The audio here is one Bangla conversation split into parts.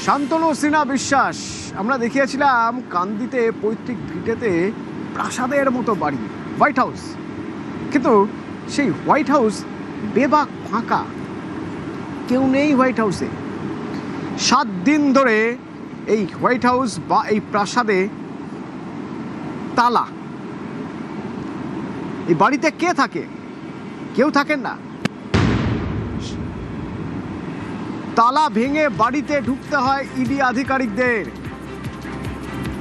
শান্তনু সিনহা বিশ্বাস আমরা দেখিয়েছিলাম কান্দিতে পৈতৃক ভিটেতে প্রাসাদের মতো বাড়ি হোয়াইট হাউস, কিন্তু সেই হোয়াইট হাউস বেবাক ফাঁকা, কেউ নেই হোয়াইট হাউসে। 7 দিন ধরে এই হোয়াইট হাউস বা এই প্রাসাদে তালা। এই বাড়িতে কে থাকে? কেউ থাকেন না। তালা ভেঙে বাড়িতে ঢুকতে হয় ইডি আধিকারিকদের,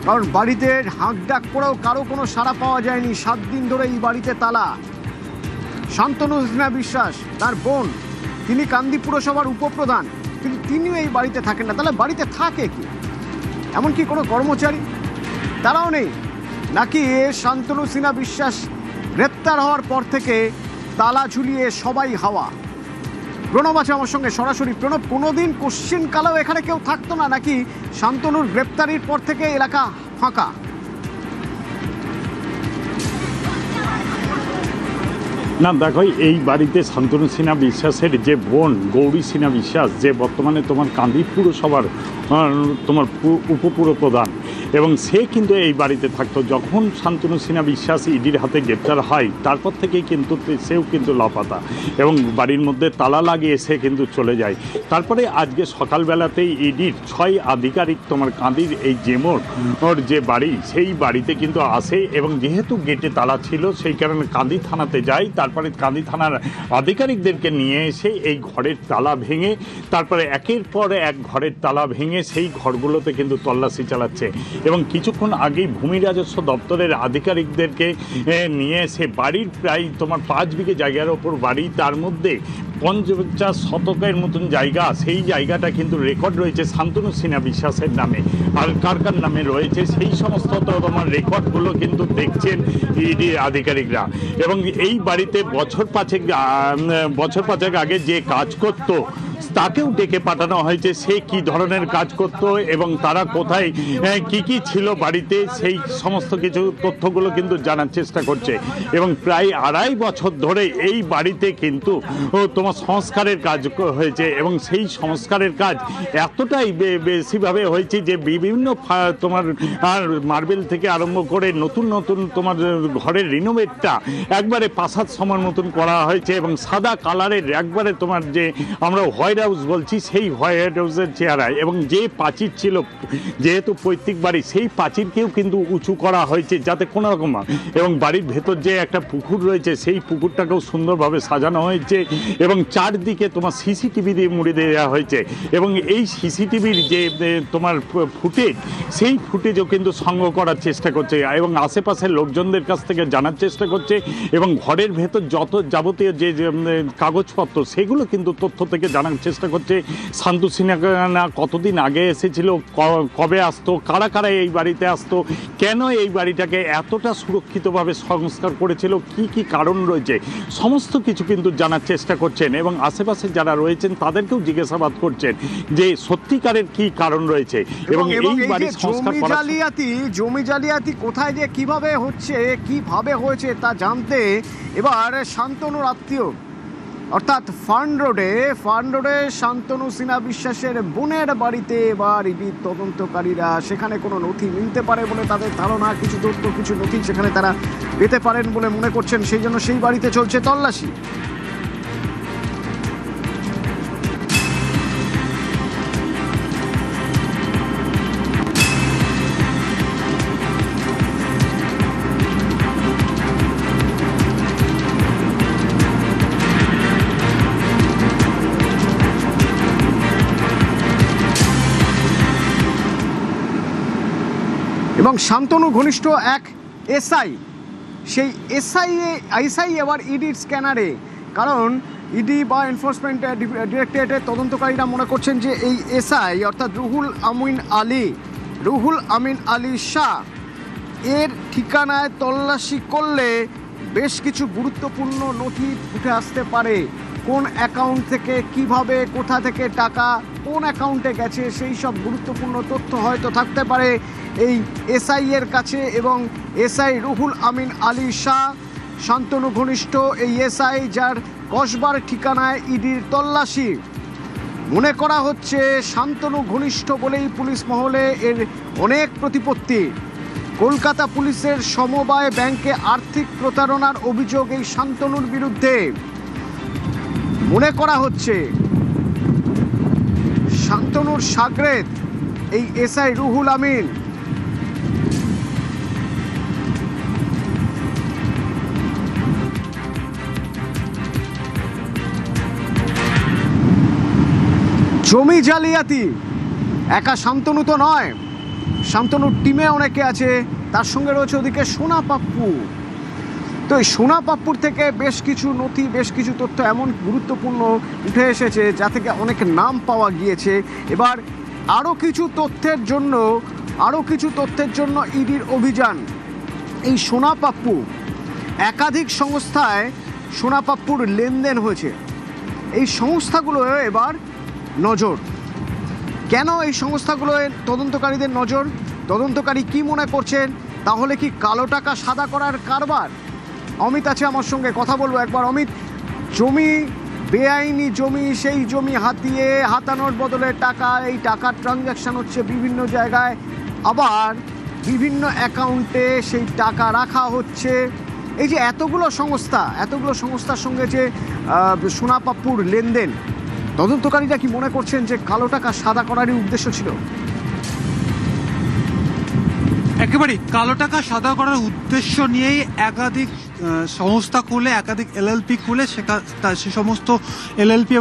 কারণ বাড়িতে হাঁকডাক করেও কারো কোনো সাড়া পাওয়া যায়নি। 7 দিন ধরে এই বাড়িতে তালা। শান্তনু সিনহা বিশ্বাস, তার বোন, তিনি কান্দি পুরসভার উপপ্রধান, কিন্তু তিনিও এই বাড়িতে থাকেন না। তাহলে বাড়িতে থাকে কি? এমনকি কোনো কর্মচারী তারাও নেই নাকি? শান্তনু সিনহা বিশ্বাস গ্রেপ্তার হওয়ার পর থেকে তালা ঝুলিয়ে সবাই হাওয়া। প্রণব আছে আমার সঙ্গে সরাসরি। প্রণব, কোনোদিন কোশ্চিন কালেও এখানে কেউ থাকতো না নাকি শান্তনুর গ্রেপ্তারির পর থেকে এলাকা ফাঁকা? না দেখো, এই বাড়িতে শান্তনু সিনহা বিশ্বাসের যে বোন গৌরী সিনহা বিশ্বাস, যে বর্তমানে তোমার কান্দি পুরসভার তোমার উপপুরপ্রধান, এবং সে কিন্তু এই বাড়িতে থাকতো। যখন শান্তনু সিনহা বিশ্বাস ইডির হাতে গ্রেপ্তার হয় তারপর থেকেই কিন্তু সেও কিন্তু লাপাতা, এবং বাড়ির মধ্যে তালা লাগিয়ে সে কিন্তু চলে যায়। তারপরে আজকে সকালবেলাতেই ইডির 6 আধিকারিক তোমার কান্দির এই জেমোর যে বাড়ি, সেই বাড়িতে কিন্তু আসে, এবং যেহেতু গেটে তালা ছিল সেই কারণে কান্দি থানাতে যায়। তারপরে কান্দি থানার আধিকারিকদেরকে নিয়ে এসে এই ঘরের তালা ভেঙে, তারপরে একের পর এক ঘরের তালা ভেঙে সেই ঘরগুলোতে কিন্তু তল্লাশি চালাচ্ছে। এবং কিছুক্ষণ আগেই ভূমি রাজস্ব দপ্তরের আধিকারিকদেরকে নিয়ে এসে বাড়ির প্রায় তোমার 5 বিঘে জায়গার ওপর বাড়ি, তার মধ্যে 50 শতকের মতন জায়গা, সেই জায়গাটা কিন্তু রেকর্ড রয়েছে শান্তনু সিনহা বিশ্বাসের নামে, আর কার কার নামে রয়েছে সেই সমস্ত তোমার রেকর্ডগুলো কিন্তু দেখছেন ইডি আধিকারিকরা। এবং এই বাড়িতে বছর পাঁচেক আগে যে কাজ করত তাকেও ডেকে পাঠানো হয়েছে, সে কি ধরনের কাজ করত এবং তারা কোথায় কি ছিল বাড়িতে, সেই সমস্ত কিছু তথ্যগুলো কিন্তু জানার চেষ্টা করছে। এবং প্রায় 2.5 বছর ধরে এই বাড়িতে কিন্তু তোমার সংস্কারের কাজ হয়েছে, এবং সেই সংস্কারের কাজ এতটাই বেশিভাবে হয়েছে যে বিভিন্ন তোমার মার্বেল থেকে আরম্ভ করে নতুন নতুন তোমার ঘরের রিনোভেটটা একবারে প্রাসাদ সমান মতন করা হয়েছে, এবং সাদা কালারের একবারে তোমার যে আমরা হোয়াইট হাউস বলছি সেই হোয়াইট হাউসের চেহারায়। এবং যে প্রাচীর ছিল, যেহেতু পৈতৃক বাড়ি, সেই প্রাচীরকেও কিন্তু উঁচু করা হয়েছে যাতে কোনো রকম, এবং বাড়ির ভেতর যে একটা পুকুর রয়েছে সেই পুকুরটাকেও সুন্দরভাবে সাজানো হয়েছে, এবং চারদিকে তোমার সিসিটিভি দিয়ে মুড়ে দেওয়া হয়েছে। এবং এই সিসিটিভির যে তোমার ফুটেজ, সেই ফুটেজও কিন্তু সংগ্রহ করার চেষ্টা করছে, এবং আশেপাশের লোকজনদের কাছ থেকে জানার চেষ্টা করছে, এবং ঘরের ভেতর যত যাবতীয় যে কাগজপত্র সেগুলো কিন্তু তথ্য থেকে জানার চেষ্টা করছে। শান্তনু সিনহা কতদিন আগে এসেছিল, কবে আসতো, কারা কারা এই বাড়িতে আসতো, কেন এই বাড়িটাকে এতটা সুরক্ষিতভাবে সংস্কার করেছিল, কি কারণ রয়েছে, সমস্ত কিছু কিন্তু জানার চেষ্টা করছেন। এবং আশেপাশে যারা রয়েছেন তাদেরকেও জিজ্ঞাসাবাদ করছেন যে সত্যিকারের কি কারণ রয়েছে। এবং এই বাড়ির সংস্কার করা, জমি জালিয়াতি কোথায় যে কিভাবে হয়েছে তা জানতে এবার শান্তনুর আত্মীয়, অর্থাৎ ফার্ন রোডে শান্তনু সিনহা বিশ্বাসের বোনের বাড়িতে এবার ইডি তদন্তকারীরা, সেখানে কোনো নথি মিলতে পারে বলে তাদের ধারণা, কিছু তথ্য কিছু নথি সেখানে তারা পেতে পারেন বলে মনে করছেন, সেই জন্য সেই বাড়িতে চলছে তল্লাশি। এবং শান্তনু ঘনিষ্ঠ এক এসআই, সেই এসআই এবার ইডির স্ক্যানারে, কারণ ইডি বা এনফোর্সমেন্ট ডিরেক্টরেটের তদন্তকারীরা মনে করছেন যে এই এসআই অর্থাৎ রুহুল আমিন আলী শাহ এর ঠিকানায় তল্লাশি করলে বেশ কিছু গুরুত্বপূর্ণ নথি উঠে আসতে পারে। কোন অ্যাকাউন্ট থেকে কিভাবে কোথা থেকে টাকা কোন অ্যাকাউন্টে গেছে সেই সব গুরুত্বপূর্ণ তথ্য হয়তো থাকতে পারে এই এসআই এর কাছে। এবং এসআই রুহুল আমিন আলী শাহ শান্তনু ঘনিষ্ঠ এই এসআই, যার কসবার ঠিকানায় ইডির তল্লাশি। মনে করা হচ্ছে শান্তনু ঘনিষ্ঠ বলেই পুলিশ মহলে এর অনেক প্রতিপত্তি। কলকাতা পুলিশের সমবায় ব্যাংকে আর্থিক প্রতারণার অভিযোগ এই শান্তনুর বিরুদ্ধে। মনে করা হচ্ছে শান্তনুর সাগরেদ এই এসআই রুহুল আমিন। জমি জালিয়াতি একা শান্তনু তো নয়, শান্তনুর টিমে অনেকে আছে, তার সঙ্গে রয়েছে ওদিকে সোনা পাপ্পু। তো এই সোনা পাপ্পুর থেকে বেশ কিছু নথি, বেশ কিছু তথ্য এমন গুরুত্বপূর্ণ উঠে এসেছে যা থেকে অনেক নাম পাওয়া গিয়েছে। এবার আরও কিছু তথ্যের জন্য ইডির অভিযান। এই সোনা পাপ্পু, একাধিক সংস্থায় সোনা পাপ্পুর লেনদেন হয়েছে। এই সংস্থাগুলো এবার নজর। কেন এই সংস্থাগুলো তদন্তকারীদের নজর? তদন্তকারী কি মনে করছেন? তাহলে কি কালো টাকা সাদা করার কারবার? অমিত আছে আমার সঙ্গে, কথা বলবো একবার। অমিত, জমি, বেআইনি জমি, সেই জমি হাতানোর বদলে টাকা, এই টাকার ট্রানজ্যাকশন হচ্ছে বিভিন্ন জায়গায়, আবার বিভিন্ন অ্যাকাউন্টে সেই টাকা রাখা হচ্ছে। এই যে এতগুলো সংস্থার সঙ্গে যে সোনা পাপ্পুর লেনদেন, তদন্তকারীরা কি মনে করছেন যে কালো টাকা সাদা করারই উদ্দেশ্য ছিল? একেবারেই কালো টাকা সাদা করার উদ্দেশ্য নিয়েই একাধিক সংস্থা খুলে, একাধিক এলএলপি খুলে সে সমস্ত এলএলপি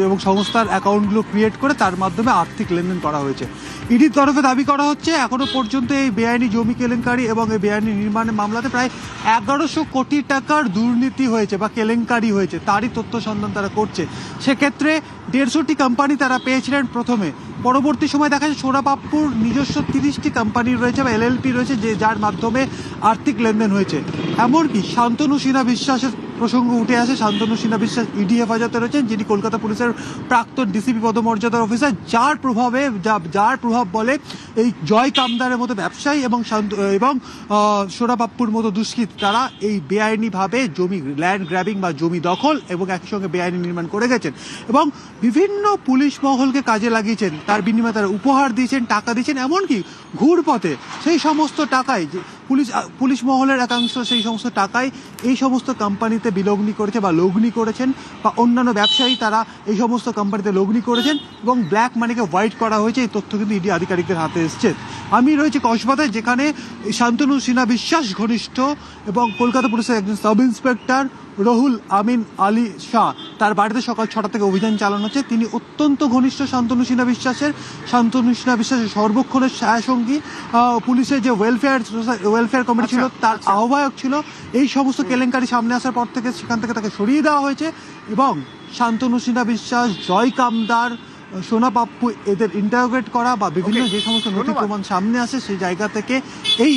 এবং সংস্থার অ্যাকাউন্টগুলো ক্রিয়েট করে তার মাধ্যমে আর্থিক লেনদেন করা হয়েছে। ইডির তরফে দাবি করা হচ্ছে এখনো পর্যন্ত এই বেআইনি জমি কেলেঙ্কারি এবং এই বেআইনি নির্মাণের মামলাতে প্রায় 1100 কোটি টাকার দুর্নীতি হয়েছে বা কেলেঙ্কারি হয়েছে, তারই তথ্য সন্ধান তারা করছে। সেক্ষেত্রে 150টি কোম্পানি তারা পেয়েছিলেন প্রথমে। পরবর্তী সময় দেখা যায় সোনা পাপ্পুর নিজস্ব 30টি কোম্পানি রয়েছে বা এলএলপি রয়েছে যার মাধ্যমে আর্থিক লেনদেন হয়েছে। এমনকি শান্তনু সিনহা বিশ্বাসের প্রসঙ্গ উঠে আসে। শান্তনু সিনহা বিশ্বাস ইডি হেফাজতে রয়েছেন, যিনি কলকাতা পুলিশের প্রাক্তন ডিসিপি পদমর্যাদার অফিসার, যার প্রভাব বলে এই জয় কামদারের মতো ব্যবসায়ী এবং সোনা পাপ্পুর মতো দুষ্কৃত তারা এই বেআইনিভাবে জমি ল্যান্ড গ্র্যাবিং বা জমি দখল এবং একই সঙ্গে বেআইনি নির্মাণ করে গেছেন এবং বিভিন্ন পুলিশ মহলকে কাজে লাগিয়েছেন। তার বিনিময়ে তারা উপহার দিয়েছেন, টাকা দিয়েছেন, এমনকি ঘুরপথে সেই সমস্ত টাকায় পুলিশ মহলের একাংশ সেই সমস্ত টাকায় এই সমস্ত কোম্পানিতে বিলগ্নি করেছে বা লগ্নি করেছেন, বা অন্যান্য ব্যবসায়ী তারা এই সমস্ত কোম্পানিতে লগ্নি করেছেন এবং ব্ল্যাক মানিকে হোয়াইট করা হয়েছে। এই তথ্য কিন্তু ইডি আধিকারিকদের হাতে এসছে। আমি রয়েছি কসবাতে, যেখানে শান্তনু সিনহা বিশ্বাস ঘনিষ্ঠ এবং কলকাতা পুলিশের একজন সাব ইন্সপেক্টর রুহুল আমিন আলী শাহ, তার বাড়িতে সকাল 6টা থেকে অভিযান চালানো হচ্ছে। তিনি অত্যন্ত ঘনিষ্ঠ শান্তনু সিনহা বিশ্বাসের সর্বক্ষণের সঙ্গী, পুলিশের যে ওয়েলফেয়ার কমিটি ছিল তার আহ্বায়ক ছিল। এই সমস্ত কেলেঙ্কারি সামনে আসার পর থেকে সেখান থেকে তাকে সরিয়ে দেওয়া হয়েছে এবং শান্তনু সিনহা বিশ্বাস, জয় কামদার, সোনা পাপ্পু এদের ইন্টারোগেট করা বা বিভিন্ন যে সমস্ত নথি প্রমাণ সামনে আসে সেই জায়গা থেকে এই